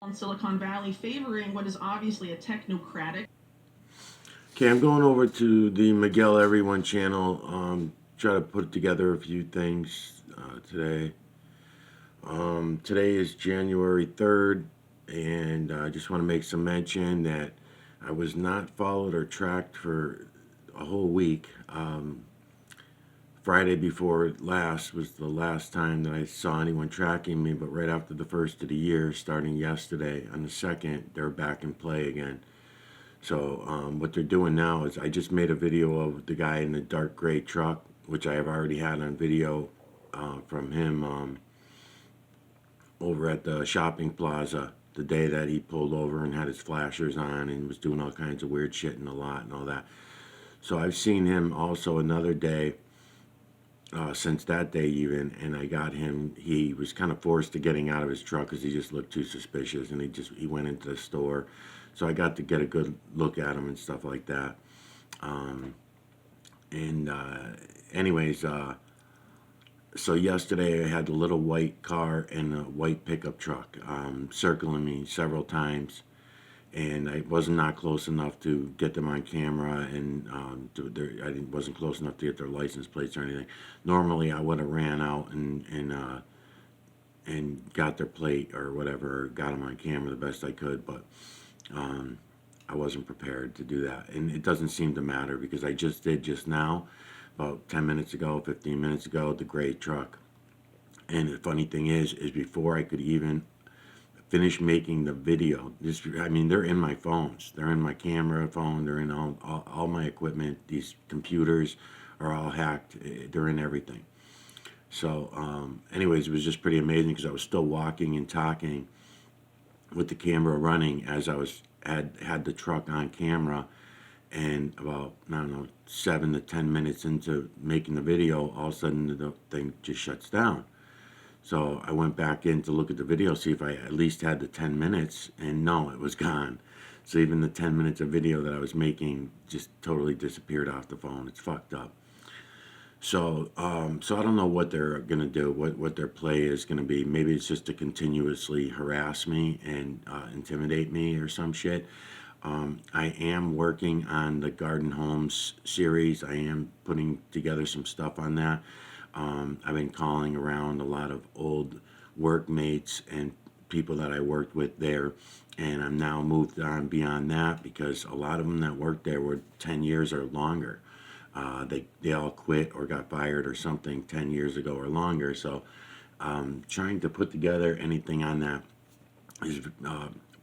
in Silicon Valley favoring what is obviously a technocratic. Okay, I'm going over to the Miguel Everyone channel. Try to put together a few things today. Today is January 3rd, and I just want to make some mention that I was not followed or tracked for a whole week. Friday before last was the last time that I saw anyone tracking me, but right after the first of the year, starting yesterday on the 2nd, they're back in play again. So what they're doing now is I just made a video of the guy in the dark gray truck, which I have already had on video from him over at the shopping plaza the day that he pulled over and had his flashers on and was doing all kinds of weird shit in the lot and all that. So I've seen him also another day since that day even, and I got him. He was kind of forced to getting out of his truck because he just looked too suspicious, and he went into the store. So I got to get a good look at him and stuff like that. Um, and anyways, so yesterday I had the little white car and a white pickup truck circling me several times, and I was not close enough to get them on camera, and wasn't close enough to get their license plates or anything. Normally, I would have ran out and got their plate or whatever, got them on camera the best I could, but um, I wasn't prepared to do that, and it doesn't seem to matter because I just did just now, about 10 minutes ago, 15 minutes ago, the gray truck. And the funny thing is before I could even finish making the video. I mean, they're in my phones. They're in my camera phone. They're in all my equipment. These computers are all hacked. They're in everything. So, anyways, it was just pretty amazing because I was still walking and talking with the camera running as I had the truck on camera. And about, I don't know, 7 to 10 minutes into making the video, all of a sudden the thing just shuts down. So I went back in to look at the video, see if I at least had the 10 minutes, and no, it was gone. So even the 10 minutes of video that I was making just totally disappeared off the phone. It's fucked up. So I don't know what they're gonna do, what their play is gonna be. Maybe it's just to continuously harass me and intimidate me or some shit. I am working on the Garden Homes series. I am putting together some stuff on that. I've been calling around a lot of old workmates and people that I worked with there, and I'm now moved on beyond that because a lot of them that worked there were 10 years or longer. They all quit or got fired or something 10 years ago or longer. So trying to put together anything on that is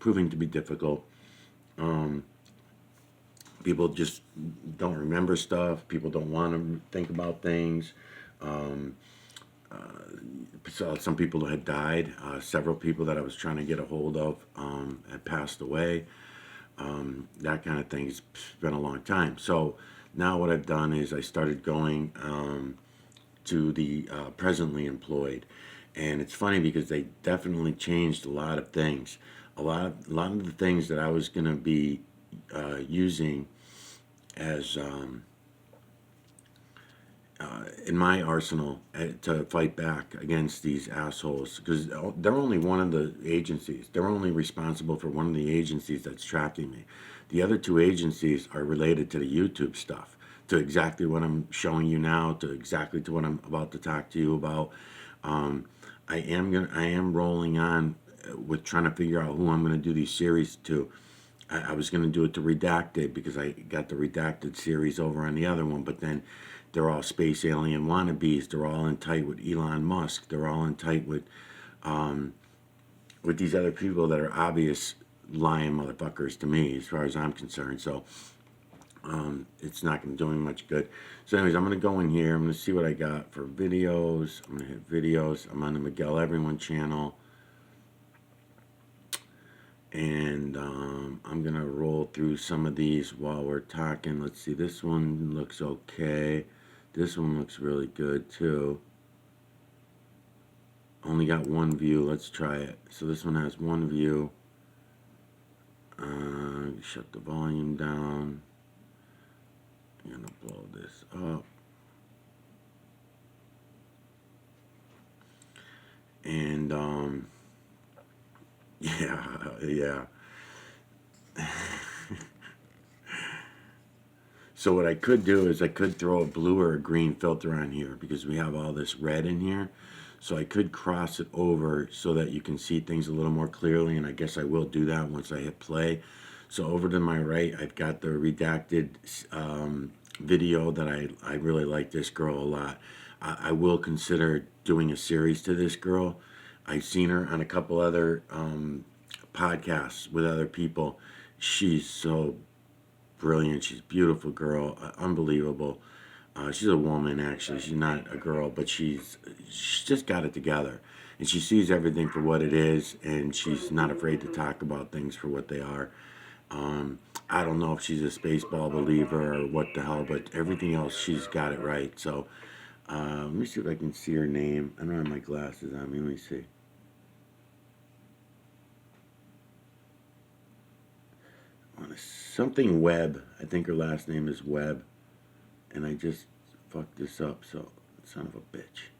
proving to be difficult. Um, People just don't remember stuff. People don't want to think about things. Um, so some people had died. Several people that I was trying to get a hold of had passed away. That kind of thing. It's been a long time. So now what I've done is I started going to the presently employed, and it's funny because they definitely changed a lot of things. A lot of the things that I was going to be using as in my arsenal to fight back against these assholes because they're only one of the agencies. They're only responsible for one of the agencies that's tracking me. The other two agencies are related to the YouTube stuff, to exactly what I'm showing you now, to exactly to what I'm about to talk to you about. Um, I am rolling on with trying to figure out who I'm gonna do these series to. I was going to do it to Redacted because I got the Redacted series over on the other one, but then they're all space alien wannabes. They're all in tight with Elon Musk. They're all in tight um, with these other people that are obvious lying motherfuckers to me, as far as I'm concerned. So it's not going to do me much good. So, anyways, I'm going to go in here. I'm going to see what I got for videos. I'm going to hit videos. I'm on the Miguel Everyone channel. And I'm gonna roll through some of these while we're talking. Let's see, this one looks okay. This one looks really good too. Only got one view. Let's try it. So this one has one view. Shut the volume down. I'm gonna blow this up. And Yeah, yeah. So what I could do is I could throw a blue or a green filter on here because we have all this red in here. So I could cross it over so that you can see things a little more clearly, and I guess I will do that once I hit play. So over to my right, I've got the redacted video that I really like this girl a lot. I will consider doing a series to this girl. I've seen her on a couple other podcasts with other people. She's so brilliant. She's a beautiful girl, unbelievable. She's a woman, actually. She's not a girl, but she's just got it together, and she sees everything for what it is, and she's not afraid to talk about things for what they are. I don't know if she's a Spaceball believer or what the hell, but everything else she's got it right. So let me see if I can see her name. I don't have my glasses on me. Let me see. Something Webb. I think her last name is Webb. And I just fucked this up, so son of a bitch.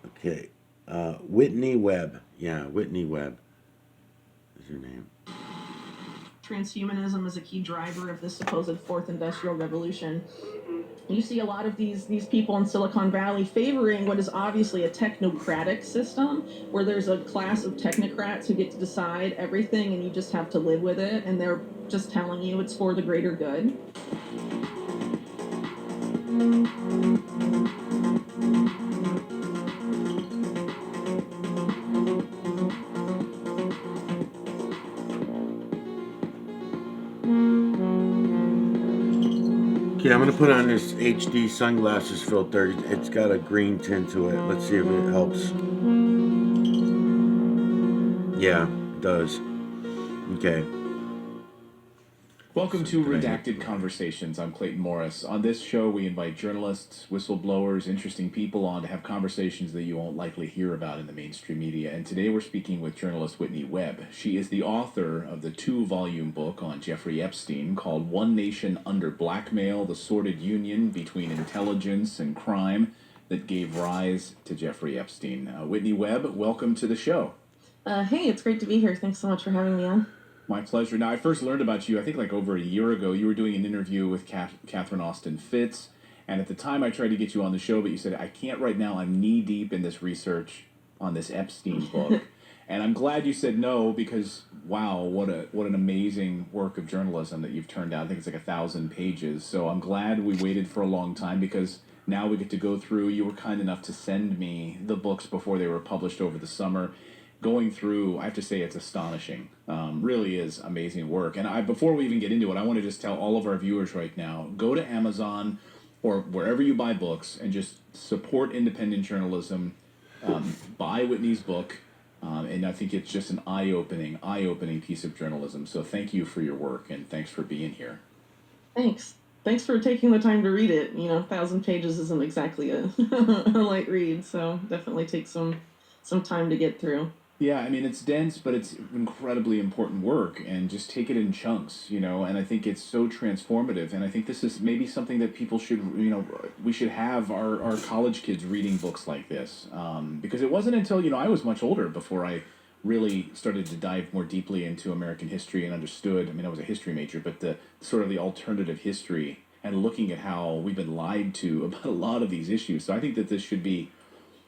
Okay. Whitney Webb. Yeah, Whitney Webb is her name. Transhumanism is a key driver of this supposed fourth industrial revolution. You see a lot of these people in Silicon Valley favoring what is obviously a technocratic system, where there's a class of technocrats who get to decide everything and you just have to live with it, and they're just telling you it's for the greater good. Okay, I'm gonna put on this HD sunglasses filter. It's got a green tint to it. Let's see if it helps. Yeah, it does. Okay. Welcome to Redacted Conversations. I'm Clayton Morris. On this show, we invite journalists, whistleblowers, interesting people on to have conversations that you won't likely hear about in the mainstream media. And today we're speaking with journalist Whitney Webb. She is the author of the 2-volume book on Jeffrey Epstein called One Nation Under Blackmail, the Sordid Union Between Intelligence and Crime that gave rise to Jeffrey Epstein. Whitney Webb, welcome to the show. Hey, it's great to be here. Thanks so much for having me on. My pleasure. Now, I first learned about you, I think like over a year ago. You were doing an interview with Catherine Austin Fitts, and at the time I tried to get you on the show, but you said, I can't right now. I'm knee-deep in this research on this Epstein book. And I'm glad you said no, because, wow, what an amazing work of journalism that you've turned out. I think it's like 1,000 pages. So I'm glad we waited for a long time, because now we get to go through. You were kind enough to send me the books before they were published over the summer. Going through, I have to say it's astonishing. Really is amazing work. And before we even get into it, I want to just tell all of our viewers right now, go to Amazon or wherever you buy books and just support independent journalism. Buy Whitney's book. And I think it's just an eye-opening piece of journalism. So thank you for your work, and thanks for being here. Thanks. Thanks for taking the time to read it. 1,000 pages isn't exactly a light read, so definitely takes some time to get through. Yeah, I mean, it's dense, but it's incredibly important work, and just take it in chunks, and I think it's so transformative, and I think this is maybe something that people should, we should have our college kids reading books like this, because it wasn't until, I was much older before I really started to dive more deeply into American history and understood, I was a history major, but the sort of the alternative history and looking at how we've been lied to about a lot of these issues. So I think that this should be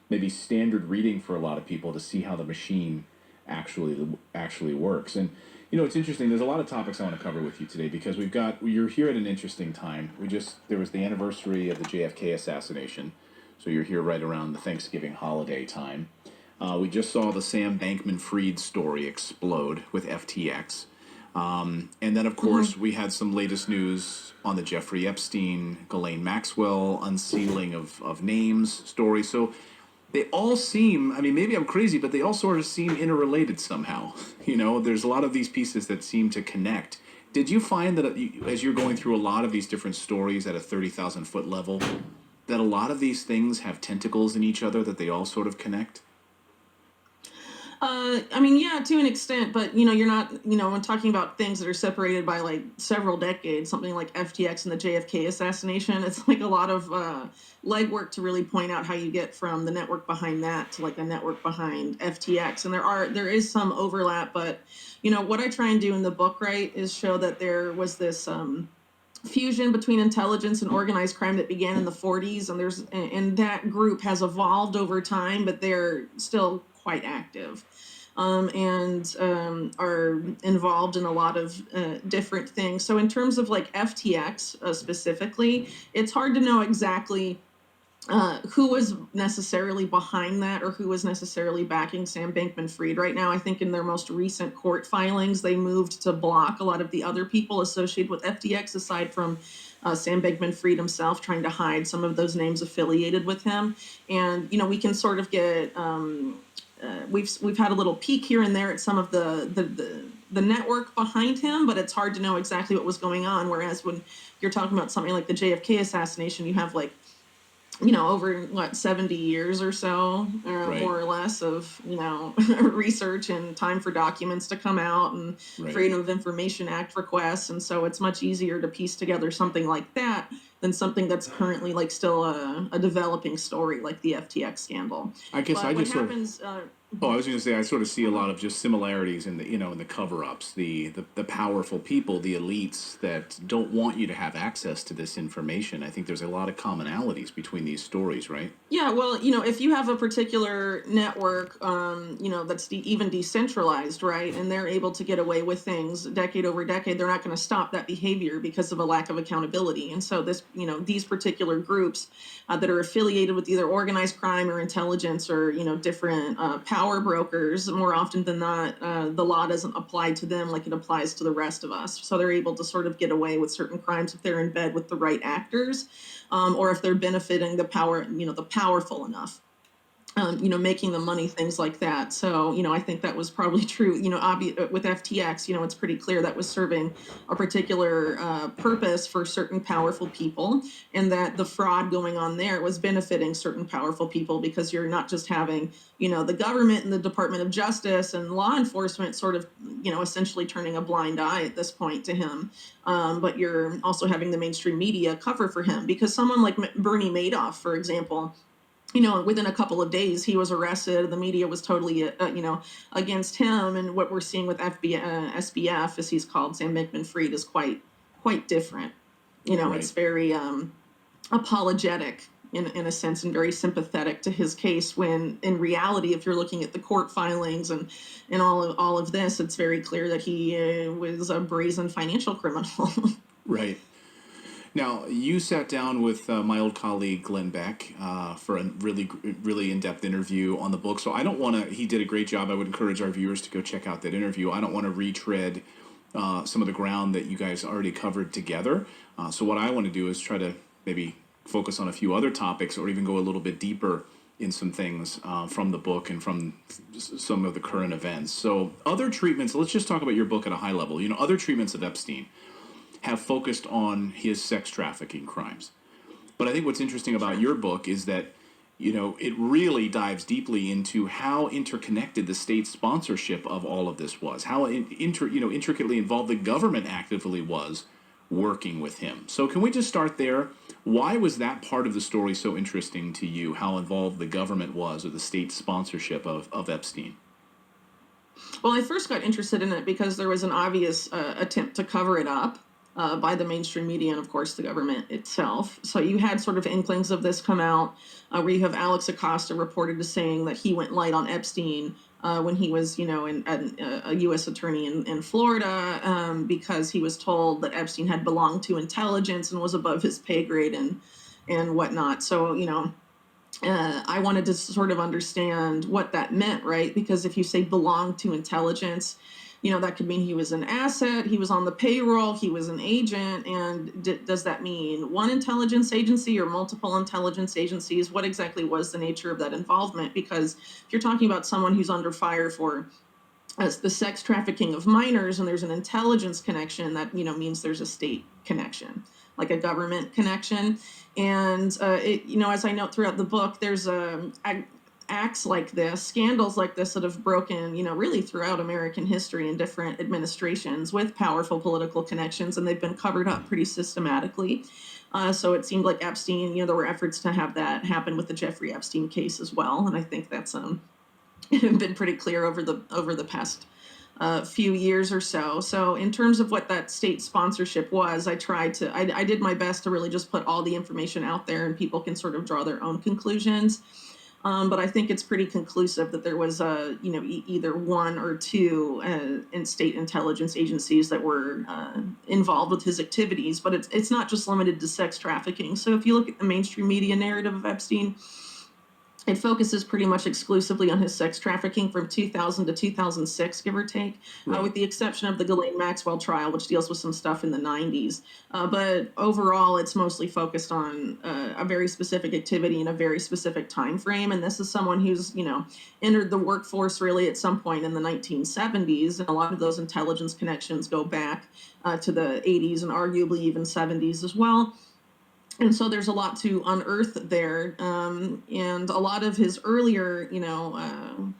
maybe standard reading for a lot of people to see how the machine actually works. And it's interesting, there's a lot of topics I want to cover with you today, because you're here at an interesting time. There was the anniversary of the JFK assassination, so you're here right around the Thanksgiving holiday time. We just saw the Sam Bankman-Fried story explode with FTX. And then, of course, we had some latest news on the Jeffrey Epstein, Ghislaine Maxwell unsealing of names story. So they all seem, maybe I'm crazy, but they all sort of seem interrelated somehow. There's a lot of these pieces that seem to connect. Did you find that as you're going through a lot of these different stories at a 30,000-foot level, that a lot of these things have tentacles in each other, that they all sort of connect? I mean, yeah, to an extent, but you know, you're not, you know, when talking about things that are separated by like several decades, something like FTX and the JFK assassination, it's like a lot of legwork to really point out how you get from the network behind that to like the network behind FTX. And there is some overlap, but you know, what I try and do in the book, right, is show that there was this fusion between intelligence and organized crime that began in the 40s, and that group has evolved over time, but they're still quite active, and are involved in a lot of different things. So in terms of like FTX specifically, it's hard to know exactly who was necessarily behind that or who was necessarily backing Sam Bankman-Fried. Right now, I think in their most recent court filings, they moved to block a lot of the other people associated with FTX, aside from Sam Bankman-Fried himself, trying to hide some of those names affiliated with him. And you know, we can sort of get we've had a little peek here and there at some of the network behind him, but it's hard to know exactly what was going on. Whereas when you're talking about something like the JFK assassination, you have like, you know, over what, 70 years or so, Right. more or less, of, you know, research and time for documents to come out and Right. Freedom of Information Act requests. And so it's much easier to piece together something like that than something that's currently like still a developing story like the FTX scandal. I guess But I what just sort of. happens, Oh, I was going to say I sort of see a lot of just similarities in the in the cover-ups, the powerful people, the elites that don't want you to have access to this information. I think there's a lot of commonalities between these stories, right? yeah, well, you know, if you have a particular network, you know, that's even decentralized, right, and they're able to get away with things decade over decade, they're not going to stop that behavior because of a lack of accountability. And so this, you know, these particular groups that are affiliated with either organized crime or intelligence or, you know, different power brokers, more often than not, the law doesn't apply to them like it applies to the rest of us. So they're able to sort of get away with certain crimes if they're in bed with the right actors, or if they're benefiting the power, you know, the powerful enough, you know, making the money, things like that. So, you know, I think that was probably true. You know, with FTX, you know, it's pretty clear that was serving a particular purpose for certain powerful people, and that the fraud going on there was benefiting certain powerful people, because you're not just having, you know, the government and the Department of Justice and law enforcement sort of, you know, essentially turning a blind eye at this point to him, but you're also having the mainstream media cover for him, because someone like Bernie Madoff, for example, you know, within a couple of days, he was arrested. The media was totally, you know, against him. And what we're seeing with SBF, as he's called, Sam Bankman-Fried, is quite different. You know, Right. it's very apologetic in a sense, and very sympathetic to his case. When in reality, if you're looking at the court filings and all of this, it's very clear that he was a brazen financial criminal. Right. Now, you sat down with my old colleague Glenn Beck for a really in-depth interview on the book. So I don't want to. He did a great job. I would encourage our viewers to go check out that interview. I don't want to retread some of the ground that you guys already covered together. So what I want to do is try to maybe focus on a few other topics, or even go a little bit deeper in some things from the book and from some of the current events. So other treatments. Let's just talk about your book at a high level. You know, other treatments of Epstein have focused on his sex trafficking crimes. But I think what's interesting about your book is that, you know, it really dives deeply into how interconnected the state sponsorship of all of this was, how intricately involved the government actively was working with him. So can we just start there? Why was that part of the story so interesting to you, how involved the government was, or the state sponsorship of Epstein? Well, I first got interested in it because there was an obvious attempt to cover it up by the mainstream media and, of course, the government itself. So you had sort of inklings of this come out, where you have Alex Acosta reported as saying that he went light on Epstein when he was, you know, a U.S. attorney in Florida, because he was told that Epstein had belonged to intelligence and was above his pay grade and whatnot. So, you know, I wanted to sort of understand what that meant, right? Because if you say belong to intelligence, you know, that could mean he was an asset, he was on the payroll, he was an agent. And does that mean one intelligence agency or multiple intelligence agencies? What exactly was the nature of that involvement? Because if you're talking about someone who's under fire for as the sex trafficking of minors, and there's an intelligence connection, that, you know, means there's a state connection, like a government connection. And it, you know, as I note throughout the book, there's acts like this, scandals like this that have broken, really throughout American history in different administrations with powerful political connections, and they've been covered up pretty systematically. So it seemed like Epstein, there were efforts to have that happen with the Jeffrey Epstein case as well, and I think that's been pretty clear over the past few years or so. So in terms of what that state sponsorship was, I did my best to really just put all the information out there, and people can sort of draw their own conclusions. But I think it's pretty conclusive that there was either one or two in state intelligence agencies that were involved with his activities. But it's not just limited to sex trafficking. So if you look at the mainstream media narrative of Epstein, it focuses pretty much exclusively on his sex trafficking from 2000 to 2006, give or take, Right. with the exception of the Ghislaine Maxwell trial, which deals with some stuff in the 90s. But overall, it's mostly focused on a very specific activity in a very specific time frame. And this is someone who's, entered the workforce really at some point in the 1970s. And a lot of those intelligence connections go back to the 80s and arguably even 70s as well. And so there's a lot to unearth there. And a lot of his earlier,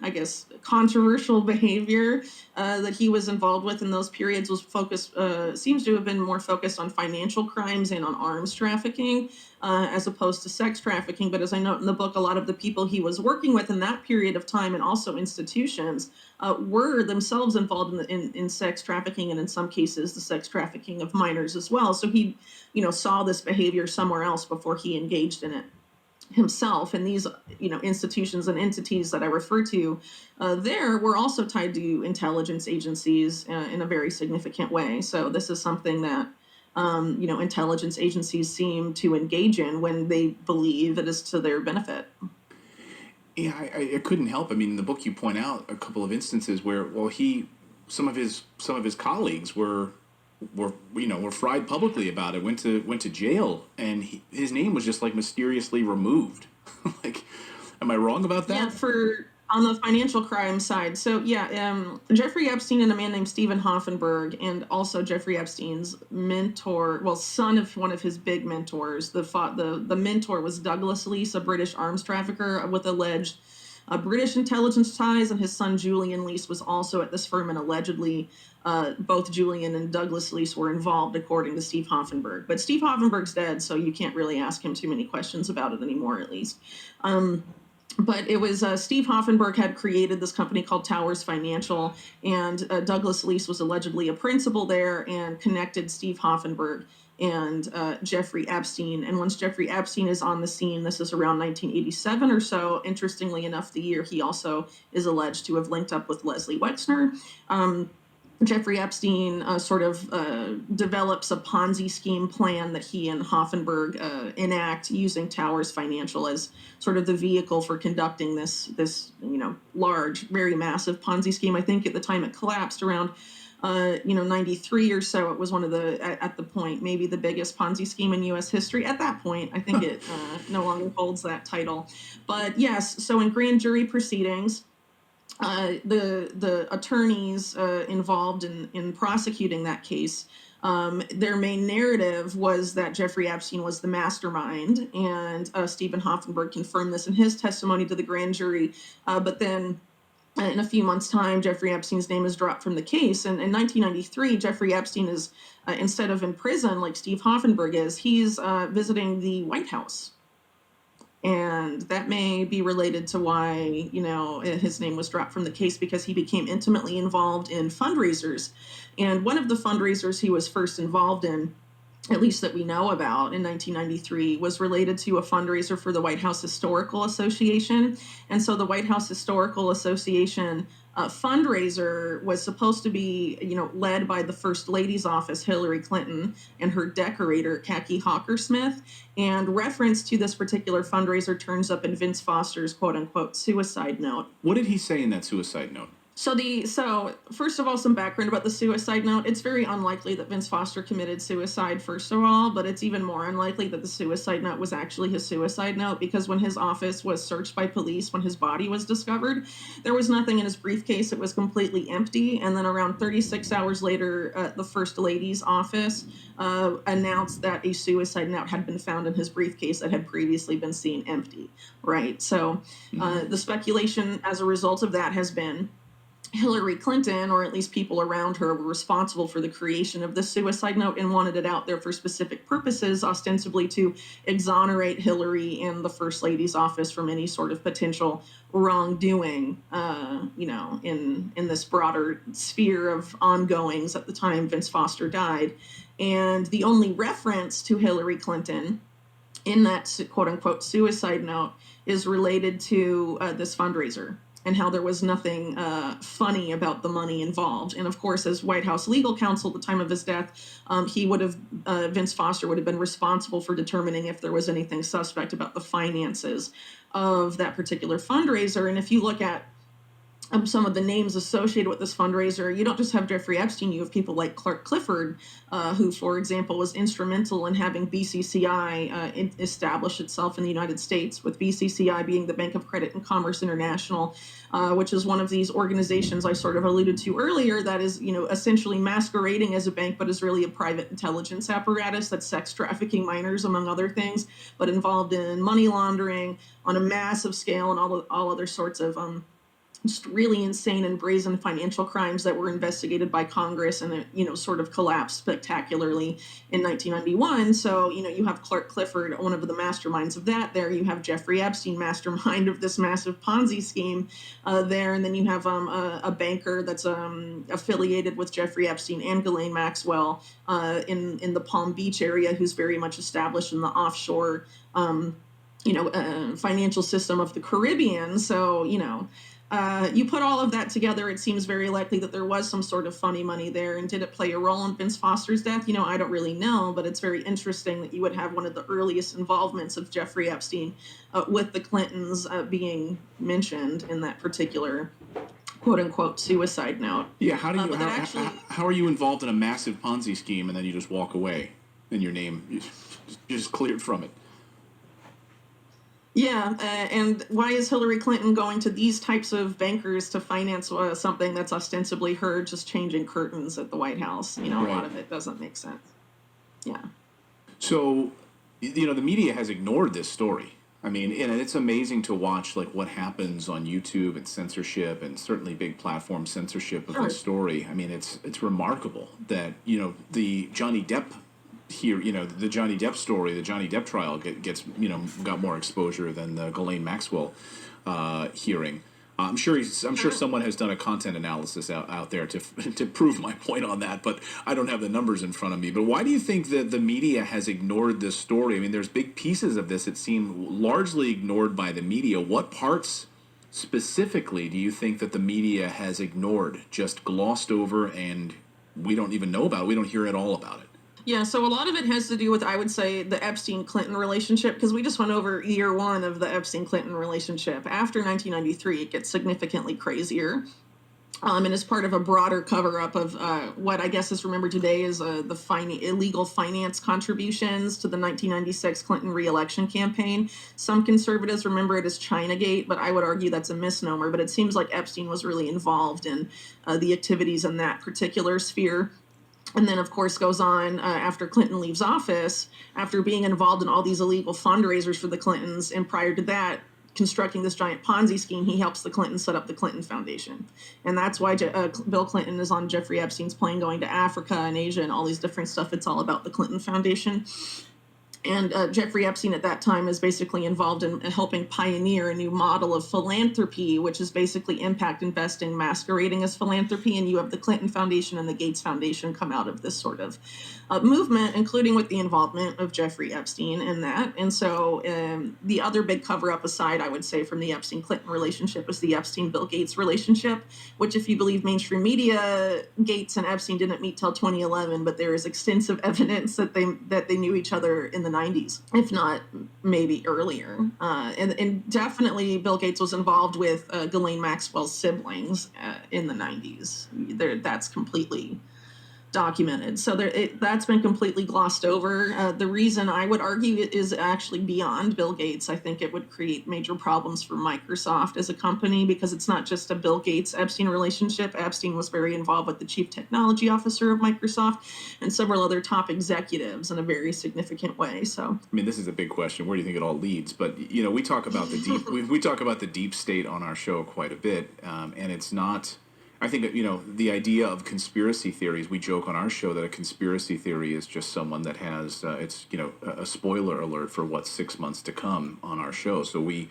I guess, controversial behavior that he was involved with in those periods was seems to have been more focused on financial crimes and on arms trafficking, as opposed to sex trafficking. But as I note in the book, a lot of the people he was working with in that period of time and also institutions were themselves involved in sex trafficking, and in some cases the sex trafficking of minors as well. So he saw this behavior somewhere else before he engaged in it himself. And these, institutions and entities that I refer to there were also tied to intelligence agencies in a very significant way. So this is something that, intelligence agencies seem to engage in when they believe it is to their benefit. Yeah, I couldn't help. I mean, in the book you point out a couple of instances where, well, some of his colleagues were fried publicly about it. Went to jail, and his name was just like mysteriously removed. Like, am I wrong about that? Yeah, on the financial crime side. So Jeffrey Epstein and a man named Stephen Hoffenberg, and also Jeffrey Epstein's mentor, well, son of one of his big mentors. The mentor was Douglas Leese, a British arms trafficker with alleged British intelligence ties, and his son Julian Leese was also at this firm, and allegedly both Julian and Douglas Leese were involved, according to Steve Hoffenberg. But Steve Hoffenberg's dead, so you can't really ask him too many questions about it anymore, at least. But it was Steve Hoffenberg had created this company called Towers Financial, and Douglas Leese was allegedly a principal there and connected Steve Hoffenberg and Jeffrey Epstein. And once Jeffrey Epstein is on the scene, this is around 1987 or so, interestingly enough, the year he also is alleged to have linked up with Leslie Wexner. Jeffrey Epstein develops a Ponzi scheme plan that he and Hoffenberg enact using Towers Financial as sort of the vehicle for conducting this large, very massive Ponzi scheme. I think at the time it collapsed around 93 or so. It was one of at the point, maybe the biggest Ponzi scheme in U.S. history. At that point, I think it no longer holds that title. But yes, so in grand jury proceedings, the attorneys involved in prosecuting that case, their main narrative was that Jeffrey Epstein was the mastermind, and Stephen Hoffenberg confirmed this in his testimony to the grand jury. But then in a few months' time, Jeffrey Epstein's name is dropped from the case. And in 1993, Jeffrey Epstein is, instead of in prison like Steve Hoffenberg is, he's visiting the White House. And that may be related to why, his name was dropped from the case, because he became intimately involved in fundraisers. And one of the fundraisers he was first involved in, at least that we know about, in 1993, was related to a fundraiser for the White House Historical Association. And so the White House Historical Association fundraiser was supposed to be, led by the First Lady's office, Hillary Clinton, and her decorator, Kaki Hawker-Smith. And reference to this particular fundraiser turns up in Vince Foster's quote-unquote suicide note. What did he say in that suicide note? So first of all, some background about the suicide note. It's very unlikely that Vince Foster committed suicide, first of all, but it's even more unlikely that the suicide note was actually his suicide note, because when his office was searched by police when his body was discovered, there was nothing in his briefcase. It was completely empty. And then around 36 hours later, the First Lady's office announced that a suicide note had been found in his briefcase that had previously been seen empty, right? So the speculation as a result of that has been Hillary Clinton, or at least people around her, were responsible for the creation of this suicide note and wanted it out there for specific purposes, ostensibly to exonerate Hillary and the First Lady's office from any sort of potential wrongdoing, in this broader sphere of ongoings at the time Vince Foster died. And the only reference to Hillary Clinton in that quote unquote suicide note is related to this fundraiser, and how there was nothing funny about the money involved. And of course, as White House legal counsel at the time of his death, Vince Foster would have been responsible for determining if there was anything suspect about the finances of that particular fundraiser. And if you look at some of the names associated with this fundraiser, you don't just have Jeffrey Epstein, you have people like Clark Clifford, who, for example, was instrumental in having BCCI establish itself in the United States, with BCCI being the Bank of Credit and Commerce International, which is one of these organizations I sort of alluded to earlier that is, essentially masquerading as a bank, but is really a private intelligence apparatus that's sex trafficking minors, among other things, but involved in money laundering on a massive scale and all other sorts of just really insane and brazen financial crimes that were investigated by Congress, and it, sort of collapsed spectacularly in 1991. So, you have Clark Clifford, one of the masterminds of that there. You have Jeffrey Epstein, mastermind of this massive Ponzi scheme there. And then you have a banker that's affiliated with Jeffrey Epstein and Ghislaine Maxwell in the Palm Beach area, who's very much established in the offshore, financial system of the Caribbean. So, you put all of that together, it seems very likely that there was some sort of funny money there. And did it play a role in Vince Foster's death? I don't really know, but it's very interesting that you would have one of the earliest involvements of Jeffrey Epstein with the Clintons being mentioned in that particular quote unquote suicide note. Yeah, how are you involved in a massive Ponzi scheme and then you just walk away and your name you're just cleared from it? Yeah, and why is Hillary Clinton going to these types of bankers to finance something that's ostensibly her just changing curtains at the White House? A lot of it doesn't make sense. Yeah. So, the media has ignored this story. I mean, and it's amazing to watch like what happens on YouTube and censorship, and certainly big platform censorship of this story. I mean, it's remarkable that the Johnny Depp here, the Johnny Depp story, the Johnny Depp trial got more exposure than the Ghislaine Maxwell hearing. I'm sure someone has done a content analysis out there to prove my point on that, but I don't have the numbers in front of me. But why do you think that the media has ignored this story? I mean, there's big pieces of this that seem largely ignored by the media. What parts specifically do you think that the media has ignored, just glossed over, and we don't even know about it? We don't hear at all about it. Yeah, so a lot of it has to do with, I would say, the Epstein-Clinton relationship, because we just went over year one of the Epstein-Clinton relationship. After 1993, it gets significantly crazier, and as part of a broader cover-up of what I guess is remembered today as the illegal finance contributions to the 1996 Clinton re-election campaign. Some conservatives remember it as Chinagate, but I would argue that's a misnomer. But it seems like Epstein was really involved in the activities in that particular sphere. And then, of course, goes on after Clinton leaves office, after being involved in all these illegal fundraisers for the Clintons. And prior to that, constructing this giant Ponzi scheme, he helps the Clintons set up the Clinton Foundation. And that's why Bill Clinton is on Jeffrey Epstein's plane going to Africa and Asia and all these different stuff. It's all about the Clinton Foundation. And Jeffrey Epstein at that time is basically involved in helping pioneer a new model of philanthropy, which is basically impact investing masquerading as philanthropy. And you have the Clinton Foundation and the Gates Foundation come out of this sort of movement, including with the involvement of Jeffrey Epstein in that. And so the other big cover-up aside, I would say, from the Epstein-Clinton relationship is the Epstein-Bill Gates relationship, which, if you believe mainstream media, Gates and Epstein didn't meet till 2011, but there is extensive evidence that they knew each other in the 90s, if not maybe earlier. And definitely Bill Gates was involved with Ghislaine Maxwell's siblings in the 90s. That's completely documented. So that's been completely glossed over. The reason I would argue it is actually beyond Bill Gates. I think it would create major problems for Microsoft as a company because it's not just a Bill Gates-Epstein relationship. Epstein was very involved with the chief technology officer of Microsoft and several other top executives in a very significant way. So, I mean, this is a big question. Where do you think it all leads? But we talk about the deep. we talk about the deep state on our show quite a bit, and it's not. I think the idea of conspiracy theories. We joke on our show that a conspiracy theory is just someone that has a spoiler alert for what's 6 months to come on our show. So we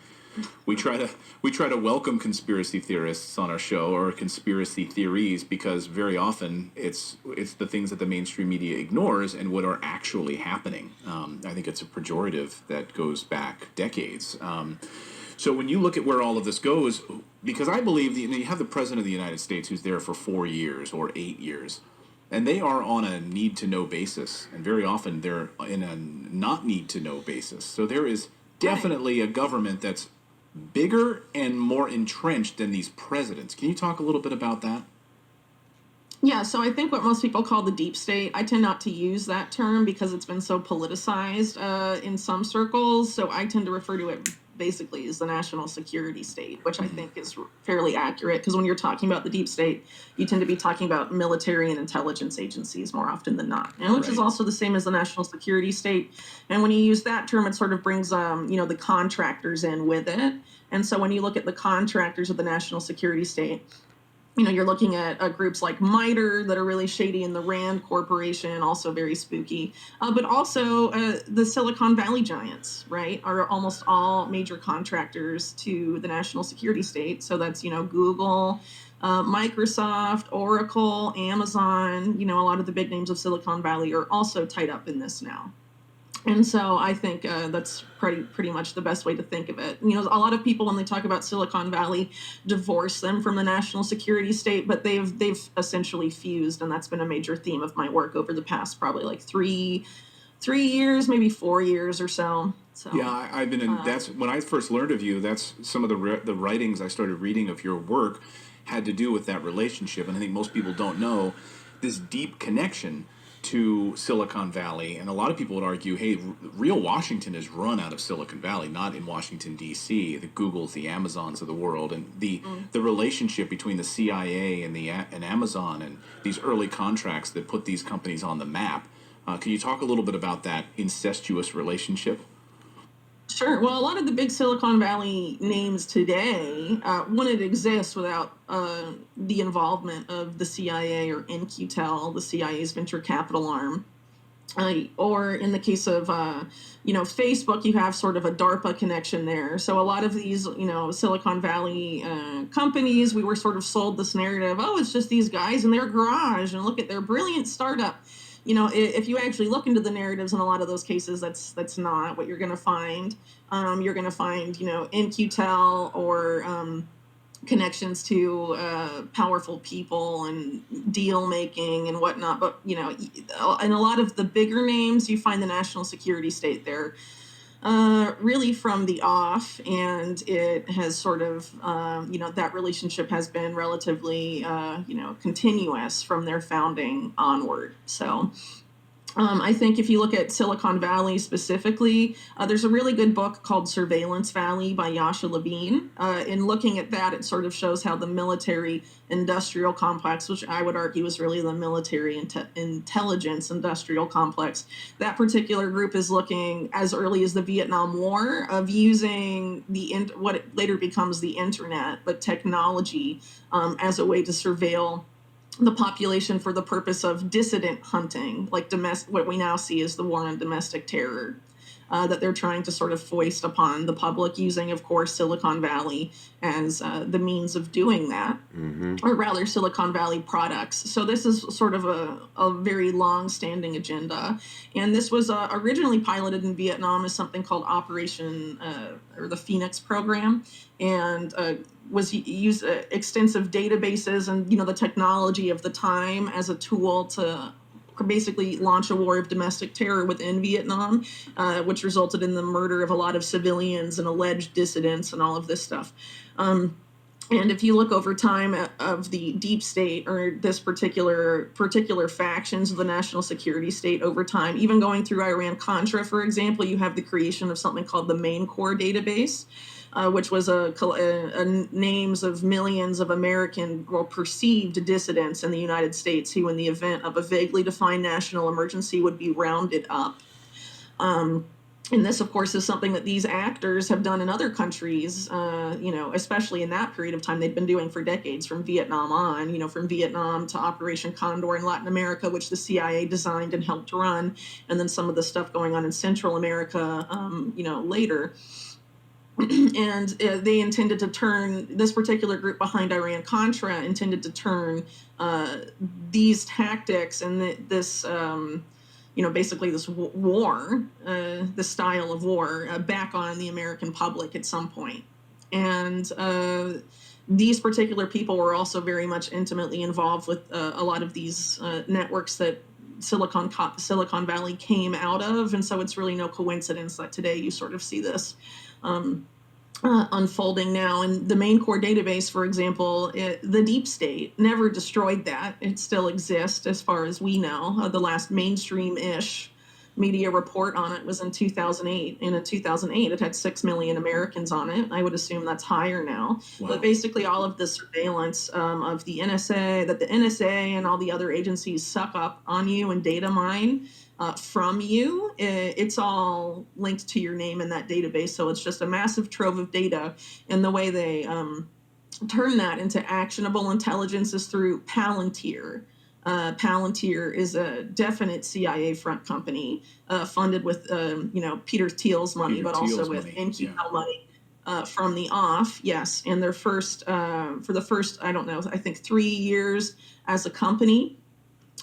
try to welcome conspiracy theorists on our show or conspiracy theories because very often it's the things that the mainstream media ignores and what are actually happening. I think it's a pejorative that goes back decades. So when you look at where all of this goes, because I believe you have the president of the United States who's there for 4 years or 8 years, and they are on a need-to-know basis, and very often they're in a not need-to-know basis. So there is definitely a government that's bigger and more entrenched than these presidents. Can you talk a little bit about that? Yeah, so I think what most people call the deep state, I tend not to use that term because it's been so politicized in some circles. So I tend to refer to it basically as the national security state, which I think is fairly accurate because when you're talking about the deep state, you tend to be talking about military and intelligence agencies more often than not, and which is also the same as the national security state. And when you use that term, it sort of brings the contractors in with it. And so when you look at the contractors of the national security state, you're looking at groups like MITRE that are really shady, and the RAND Corporation, also very spooky. But also the Silicon Valley giants, right, are almost all major contractors to the national security state. So that's, Google, Microsoft, Oracle, Amazon, a lot of the big names of Silicon Valley are also tied up in this now. And so I think that's pretty much the best way to think of it. A lot of people, when they talk about Silicon Valley, divorce them from the national security state, but they've essentially fused, and that's been a major theme of my work over the past probably like three years, maybe 4 years or so. So yeah, I've been in. That's when I first learned of you. That's some of the writings I started reading of your work had to do with that relationship, and I think most people don't know this deep connection to Silicon Valley, and a lot of people would argue, hey, real Washington is run out of Silicon Valley, not in Washington, D.C., the Googles, the Amazons of the world, and the relationship between the CIA and Amazon and these early contracts that put these companies on the map. Can you talk a little bit about that incestuous relationship? Sure. Well, a lot of the big Silicon Valley names today wouldn't exist without the involvement of the CIA or In-Q-Tel, the CIA's venture capital arm. Or in the case of, Facebook, you have sort of a DARPA connection there. So a lot of these, Silicon Valley companies, we were sort of sold this narrative, oh, it's just these guys in their garage and look at their brilliant startup. If you actually look into the narratives in a lot of those cases, that's not what you're going to find. You're going to find, In-Q-Tel or connections to powerful people and deal making and whatnot. But, in a lot of the bigger names, you find the national security state there. Really from the off, and it has sort of, that relationship has been relatively, continuous from their founding onward. So I think if you look at Silicon Valley specifically, there's a really good book called Surveillance Valley by Yasha Levine. In looking at that, it sort of shows how the military industrial complex, which I would argue is really the military intelligence industrial complex, that particular group is looking as early as the Vietnam War of using what later becomes the internet, but technology as a way to surveil the population for the purpose of dissident hunting, like what we now see as the war on domestic terror, that they're trying to sort of foist upon the public, using, of course, Silicon Valley as the means of doing that, or rather Silicon Valley products. So this is sort of a very long-standing agenda. And this was originally piloted in Vietnam as something called Operation, or the Phoenix program, and was used extensive databases and, the technology of the time as a tool to basically launch a war of domestic terror within Vietnam, which resulted in the murder of a lot of civilians and alleged dissidents and all of this stuff. And if you look over time of the deep state or this particular factions of the national security state over time, even going through Iran-Contra, for example, you have the creation of something called the Main Core database, which was a names of millions of American or perceived dissidents in the United States who, in the event of a vaguely defined national emergency, would be rounded up. And this, of course, is something that these actors have done in other countries, especially in that period of time. They've been doing for decades, from Vietnam on, from Vietnam to Operation Condor in Latin America, which the CIA designed and helped run, and then some of the stuff going on in Central America, later. And they intended to turn, this particular group behind Iran-Contra intended to turn these tactics and this basically this war, the style of war, back on the American public at some point. And these particular people were also very much intimately involved with a lot of these networks that Silicon Valley came out of. And so it's really no coincidence that today you sort of see this unfolding now. And the Main Core database, for example, the deep state never destroyed that. It still exists as far as we know. The last mainstream-ish media report on it was in 2008. And in 2008, it had 6 million Americans on it. I would assume that's higher now. Wow. But basically all of the surveillance of the NSA, that the NSA and all the other agencies suck up on you and data mine, from you, it's all linked to your name in that database. So it's just a massive trove of data. And the way they turn that into actionable intelligence is through Palantir. Palantir is a definite CIA front company, funded with, Peter Thiel's money, Peter but Thiel's also with money, NQL money. From the off, yes. And their first, for the first, I think 3 years as a company,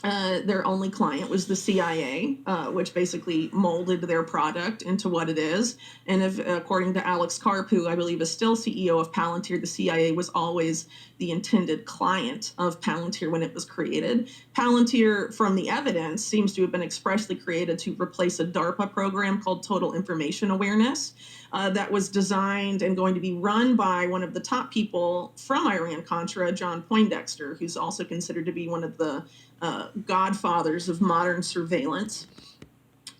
their only client was the CIA, which basically molded their product into what it is. And according to Alex Karp, who I believe is still CEO of Palantir, the CIA was always the intended client of Palantir when it was created. Palantir, from the evidence, seems to have been expressly created to replace a DARPA program called Total Information Awareness. That was designed and going to be run by one of the top people from Iran-Contra, John Poindexter, who's also considered to be one of the godfathers of modern surveillance.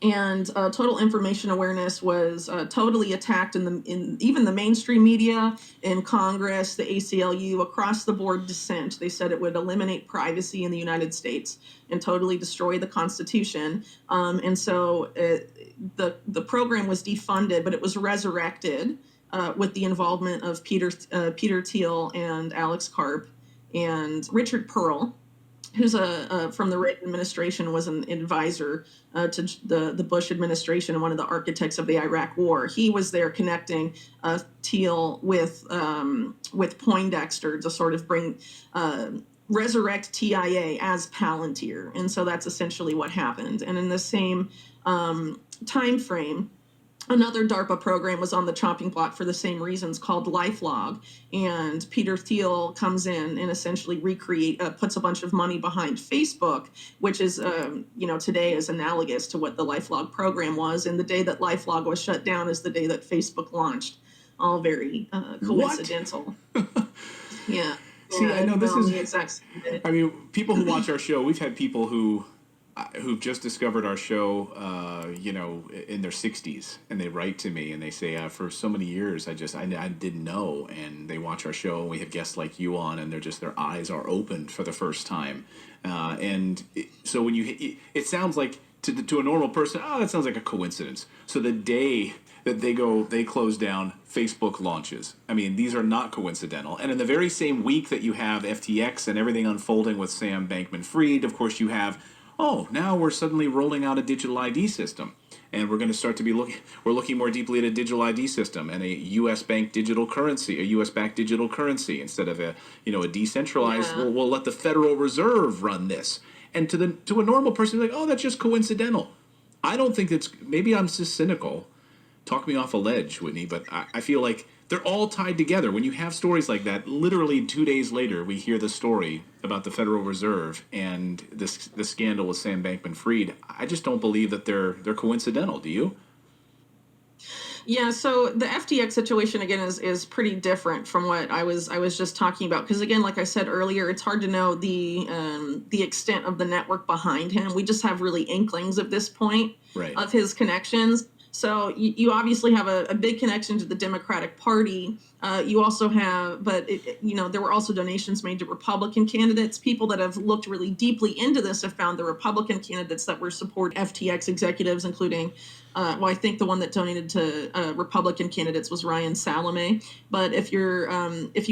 And Total Information Awareness was totally attacked in even the mainstream media, in Congress, the ACLU, across the board dissent. They said it would eliminate privacy in the United States and totally destroy the Constitution. And so the program was defunded, but it was resurrected with the involvement of Peter Thiel and Alex Karp and Richard Pearl, who's from the Reagan administration, was an advisor to the Bush administration and one of the architects of the Iraq War. He was there connecting Thiel with Poindexter to sort of bring resurrect TIA as Palantir, and so that's essentially what happened. And in the same time frame, another DARPA program was on the chopping block for the same reasons, called LifeLog. And Peter Thiel comes in and essentially puts a bunch of money behind Facebook, which is, today is analogous to what the LifeLog program was. And the day that LifeLog was shut down is the day that Facebook launched. All very coincidental. Yeah. See, yeah, I know this is the exact same day. I mean, people who watch our show, we've had people who've just discovered our show, in their 60s, and they write to me and they say, for so many years, I didn't know, and they watch our show, and we have guests like you on, and their eyes are opened for the first time, so when it sounds like to a normal person, that sounds like a coincidence. So the day that they close down, Facebook launches. I mean, these are not coincidental. And in the very same week that you have FTX and everything unfolding with Sam Bankman-Fried, of course you have, now we're suddenly rolling out a digital ID system. And we're going to start to we're looking more deeply at a digital ID system and a U.S. bank digital currency, a U.S. backed digital currency instead of a decentralized, we'll let the Federal Reserve run this. And to a normal person, like, that's just coincidental. I don't think maybe I'm just cynical. Talk me off a ledge, Whitney, but I feel like they're all tied together. When you have stories like that, literally 2 days later, we hear the story about the Federal Reserve and the scandal with Sam Bankman-Fried. I just don't believe that they're coincidental. Do you? Yeah, so the FTX situation again is pretty different from what I was just talking about, because again, like I said earlier, it's hard to know the extent of the network behind him. We just have really inklings at this point Right. of his connections. So you obviously have a big connection to the Democratic Party. You also have, but there were also donations made to Republican candidates. People that have looked really deeply into this have found the Republican candidates that were support FTX executives, including, I think the one that donated to Republican candidates was Ryan Salome. But if you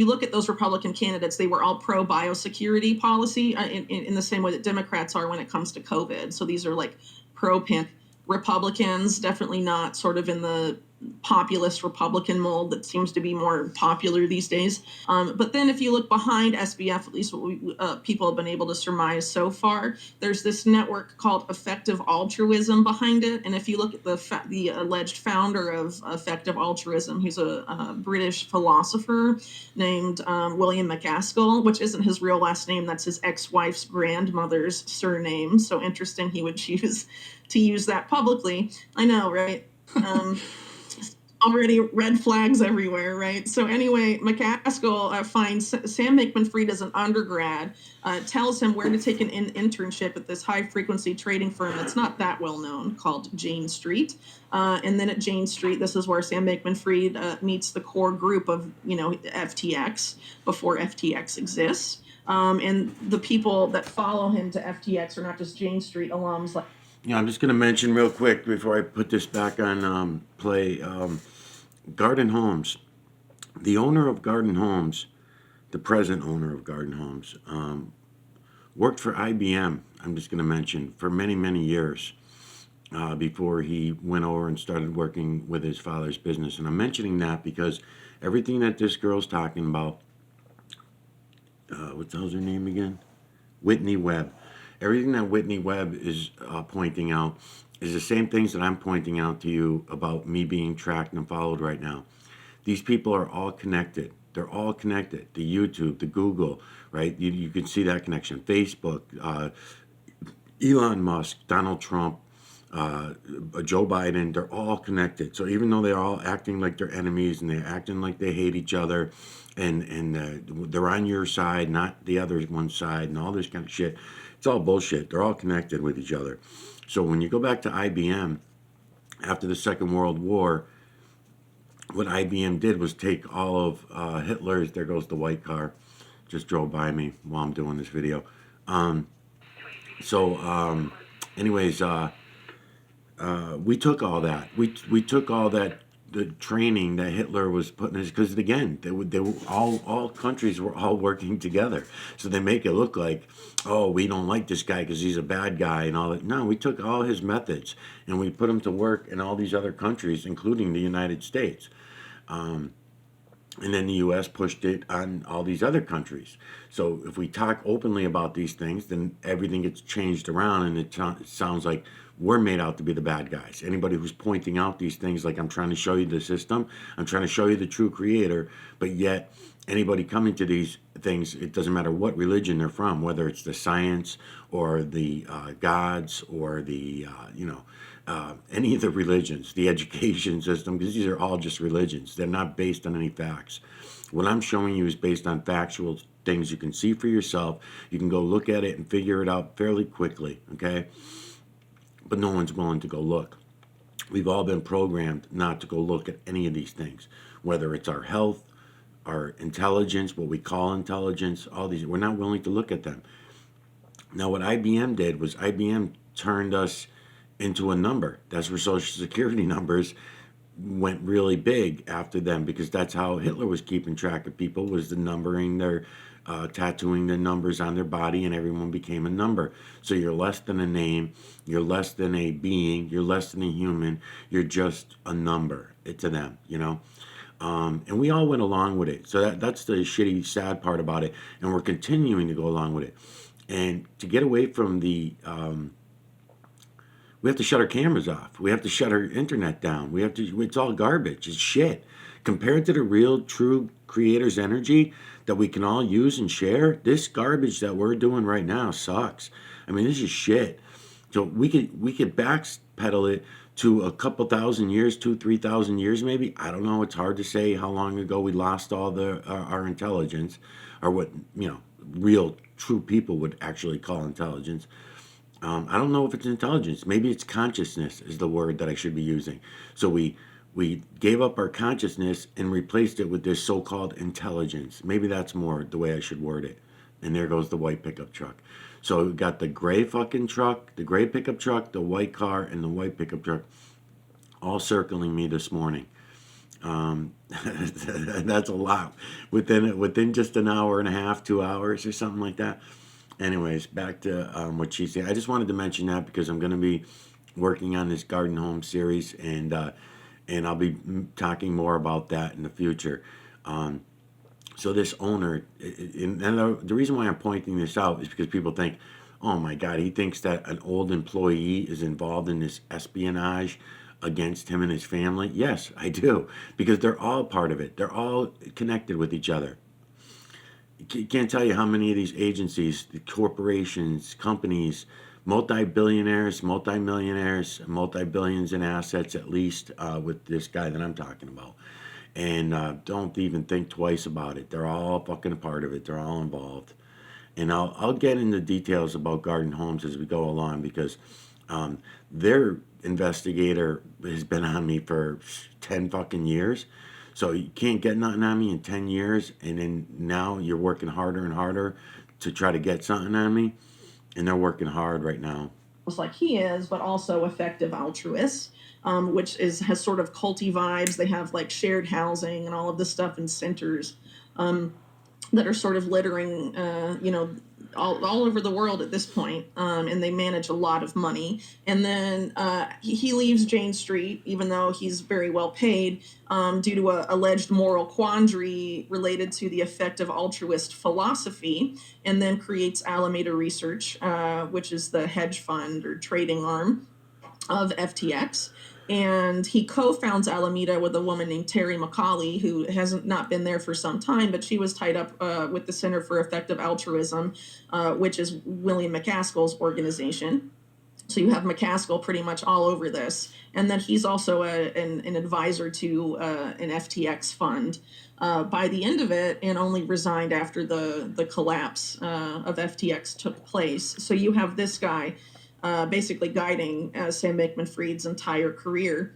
look at those Republican candidates, they were all pro biosecurity policy in the same way that Democrats are when it comes to COVID. So these are like pro Republicans, definitely not sort of in the populist Republican mold that seems to be more popular these days. But then if you look behind SBF, at least what people have been able to surmise so far, there's this network called Effective Altruism behind it. And if you look at the alleged founder of Effective Altruism, he's a British philosopher named William McCaskill, which isn't his real last name. That's his ex-wife's grandmother's surname. So interesting he would choose to use that publicly. I know, right? Already red flags everywhere, right? So anyway, McCaskill finds Sam Bankman-Fried as an undergrad, tells him where to take an internship at this high-frequency trading firm that's not that well known called Jane Street. And then at Jane Street, this is where Sam Bankman-Fried meets the core group of, FTX before FTX exists. And the people that follow him to FTX are not just Jane Street alums like. Yeah, I'm just going to mention real quick before I put this back on play. Garden Homes, the owner of Garden Homes, the present owner of Garden Homes, worked for IBM. I'm just going to mention for many, many years before he went over and started working with his father's business. And I'm mentioning that because everything that this girl's talking about, what the hell's her name again? Whitney Webb. Everything that Whitney Webb is pointing out is the same things that I'm pointing out to you about me being tracked and followed right now. These people are all connected. They're all connected. The YouTube, the Google, right? You can see that connection. Facebook, Elon Musk, Donald Trump, Joe Biden, they're all connected. So even though they're all acting like they're enemies and they're acting like they hate each other and they're on your side, not the other one's side and all this kind of shit, it's all bullshit. They're all connected with each other. So when you go back to IBM, after the Second World War, what IBM did was take all of Hitler's, there goes the white car, just drove by me while I'm doing this video. Anyways, we took all that. We took all that, the training that Hitler was putting, because again, they were all countries were all working together. So they make it look like, oh, we don't like this guy because he's a bad guy and all that. No, we took all his methods and we put them to work in all these other countries, including the United States. And then the U.S. pushed it on all these other countries. So if we talk openly about these things, then everything gets changed around, and it sounds like we're made out to be the bad guys. Anybody who's pointing out these things, like I'm trying to show you the system, I'm trying to show you the true creator, but yet anybody coming to these things, it doesn't matter what religion they're from, whether it's the science or the gods or the, any of the religions, the education system, because these are all just religions. They're not based on any facts. What I'm showing you is based on factual things you can see for yourself. You can go look at it and figure it out fairly quickly, okay? But no one's willing to go look. We've all been programmed not to go look at any of these things, whether it's our health, our intelligence, what we call intelligence, all these. We're not willing to look at them. Now, what IBM did was IBM turned us into a number. That's where Social Security numbers went really big after them, because that's how Hitler was keeping track of people, was the numbering their tattooing their numbers on their body, and everyone became a number. So you're less than a name, you're less than a being, you're less than a human, you're just a number to them, and we all went along with it. So that's the shitty, sad part about it, and we're continuing to go along with it. And to get away from the we have to shut our cameras off. We have to shut our internet down. It's all garbage. It's shit. compared to the real, true creator's energy that we can all use and share, this garbage that we're doing right now sucks. I mean, this is shit. So we could backpedal it to a couple thousand years, 3,000 years maybe. I don't know. It's hard to say how long ago we lost all our intelligence, or what real true people would actually call intelligence. I don't know if it's intelligence. Maybe it's consciousness is the word that I should be using. So we gave up our consciousness and replaced it with this so-called intelligence. Maybe that's more the way I should word it. And there goes the white pickup truck. So we got the gray fucking truck, the gray pickup truck, the white car, and the white pickup truck all circling me this morning. That's a lot within just an hour and a half, 2 hours or something like that. Anyways, back to what she said. I just wanted to mention that because I'm going to be working on this garden home series, and I'll be talking more about that in the future. So this owner, and the reason why I'm pointing this out is because people think, oh my God, he thinks that an old employee is involved in this espionage against him and his family. Yes, I do, because they're all part of it. They're all connected with each other. Can't tell you how many of these agencies, the corporations, companies, multi-billionaires, multi-millionaires, multi-billions in assets at least, with this guy that I'm talking about. And don't even think twice about it. They're all fucking a part of it. They're all involved. And I'll get into details about Garden Homes as we go along, because their investigator has been on me for 10 fucking years. So you can't get nothing on me in 10 years, and then now you're working harder and harder to try to get something on me. And they're working hard right now. Like he is, but also effective altruists, which has sort of culty vibes. They have like shared housing and all of this stuff in centers that are sort of littering, all over the world at this point, and they manage a lot of money. And then he leaves Jane Street, even though he's very well paid, due to a alleged moral quandary related to the effective altruist philosophy, and then creates Alameda Research, which is the hedge fund or trading arm of FTX. And he co-founds Alameda with a woman named Terry McCauley, who hasn't not been there for some time, but she was tied up with the Center for Effective Altruism, which is William McCaskill's organization. So you have McCaskill pretty much all over this. And then he's also an advisor to an FTX fund by the end of it, and only resigned after the collapse of FTX took place. So you have this guy basically guiding Sam Bankman-Fried's entire career.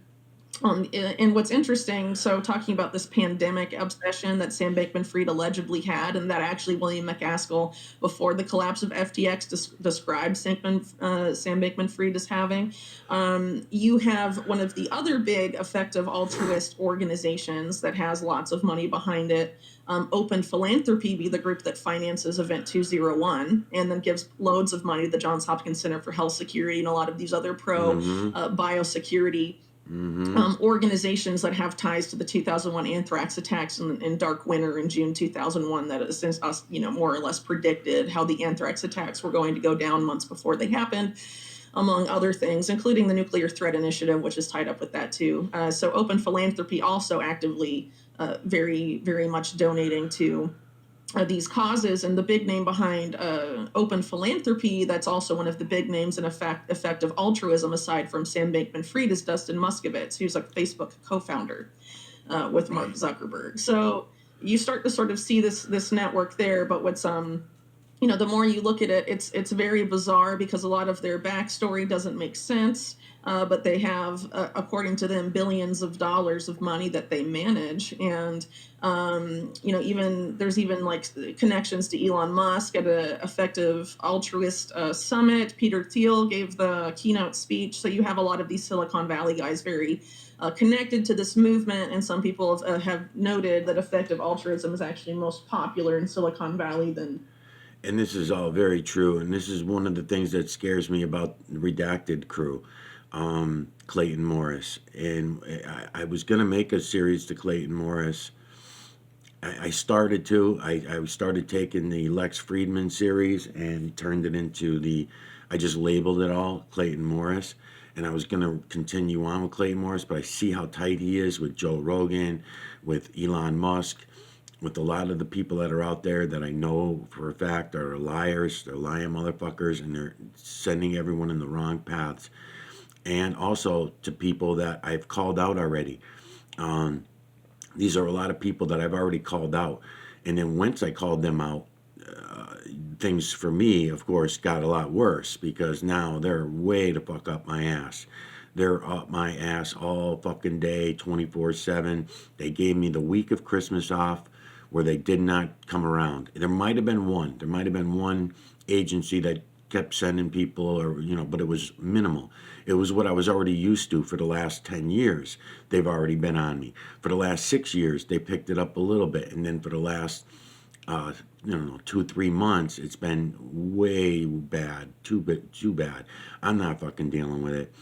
And what's interesting, so talking about this pandemic obsession that Sam Bankman-Fried allegedly had, and that actually William McCaskill, before the collapse of FTX, described Sam Bankman-Fried as having. You have one of the other big effective altruist organizations that has lots of money behind it, Open Philanthropy, be the group that finances Event 201, and then gives loads of money to the Johns Hopkins Center for Health Security and a lot of these other biosecurity organizations that have ties to the 2001 anthrax attacks and Dark Winter in June 2001 that since us, more or less predicted how the anthrax attacks were going to go down months before they happened, among other things, including the Nuclear Threat Initiative, which is tied up with that too. So Open Philanthropy also actively very, very much donating to these causes. And the big name behind Open Philanthropy, that's also one of the big names in effective altruism, aside from Sam Bankman-Fried, is Dustin Moskovitz, who's a Facebook co-founder with Mark Zuckerberg. So you start to sort of see this network there. But what's the more you look at it, it's very bizarre because a lot of their backstory doesn't make sense. But they have, according to them, billions of dollars of money that they manage. And, there's even like connections to Elon Musk at an effective altruist summit. Peter Thiel gave the keynote speech. So you have a lot of these Silicon Valley guys very connected to this movement. And some people have noted that effective altruism is actually most popular in Silicon Valley than. And this is all very true. And this is one of the things that scares me about the Redacted crew. Clayton Morris, and I was going to make a series to Clayton Morris. I started to. I started taking the Lex Friedman series and turned it into I just labeled it all Clayton Morris. and I was going to continue on with Clayton Morris, but I see how tight he is with Joe Rogan, with Elon Musk, with a lot of the people that are out there that I know for a fact are liars. They're lying motherfuckers, and they're sending everyone in the wrong paths. And also to people that I've called out already. These are a lot of people that I've already called out. And then once I called them out, things for me, of course, got a lot worse because now they're way to fuck up my ass. They're up my ass all fucking day, 24/7. They gave me the week of Christmas off where they did not come around. There might have been one. There might have been one agency that kept sending people, or but it was minimal. It was what I was already used to for the last 10 years. They've already been on me. For the last 6 years, they picked it up a little bit, and then for the last 2-3 months, it's been way bad, too bad. I'm not fucking dealing with it.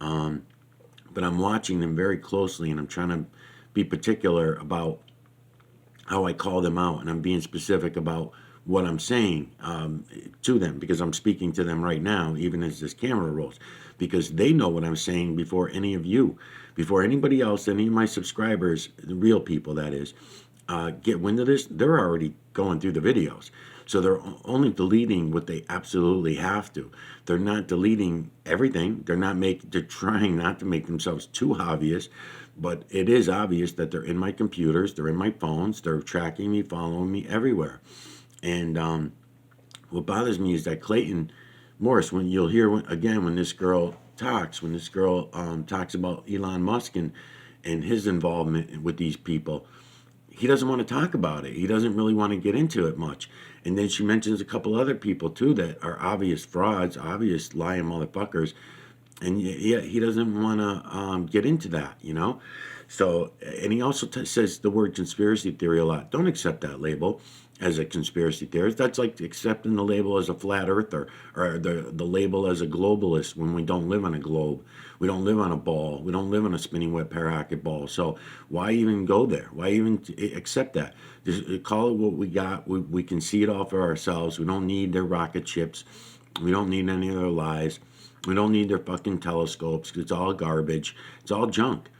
But I'm watching them very closely, and I'm trying to be particular about how I call them out, and I'm being specific about what I'm saying to them, because I'm speaking to them right now, even as this camera rolls, because they know what I'm saying before any of you, before anybody else, any of my subscribers, the real people that is, get wind of this. They're already going through the videos. So they're only deleting what they absolutely have to. They're not deleting everything. They're trying not to make themselves too obvious, but it is obvious that they're in my computers, they're in my phones, they're tracking me, following me everywhere. And what bothers me is that Clayton Morris, when you'll hear when this girl talks about Elon Musk and his involvement with these people, he doesn't want to talk about it. He doesn't really want to get into it much. And then she mentions a couple other people too that are obvious frauds, obvious lying motherfuckers, and he doesn't want to get into that, So, and he also says the word conspiracy theory a lot. Don't accept that label as a conspiracy theorist. That's like accepting the label as a flat earther, or the label as a globalist when we don't live on a globe. We don't live on a ball. We don't live on a spinning wet parakeet ball. So why even go there? Why even accept that? Just call it what we got. We can see it all for ourselves. We don't need their rocket ships. We don't need any of their lies. We don't need their fucking telescopes. It's all garbage. It's all junk.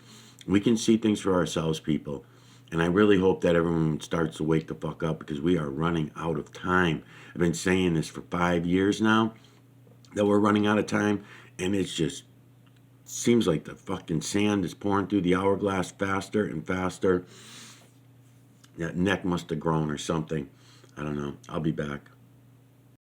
We can see things for ourselves, people. And I really hope that everyone starts to wake the fuck up, because we are running out of time. I've been saying this for 5 years now, that we're running out of time. And it's just seems like the fucking sand is pouring through the hourglass faster and faster. That neck must have grown or something. I don't know. I'll be back.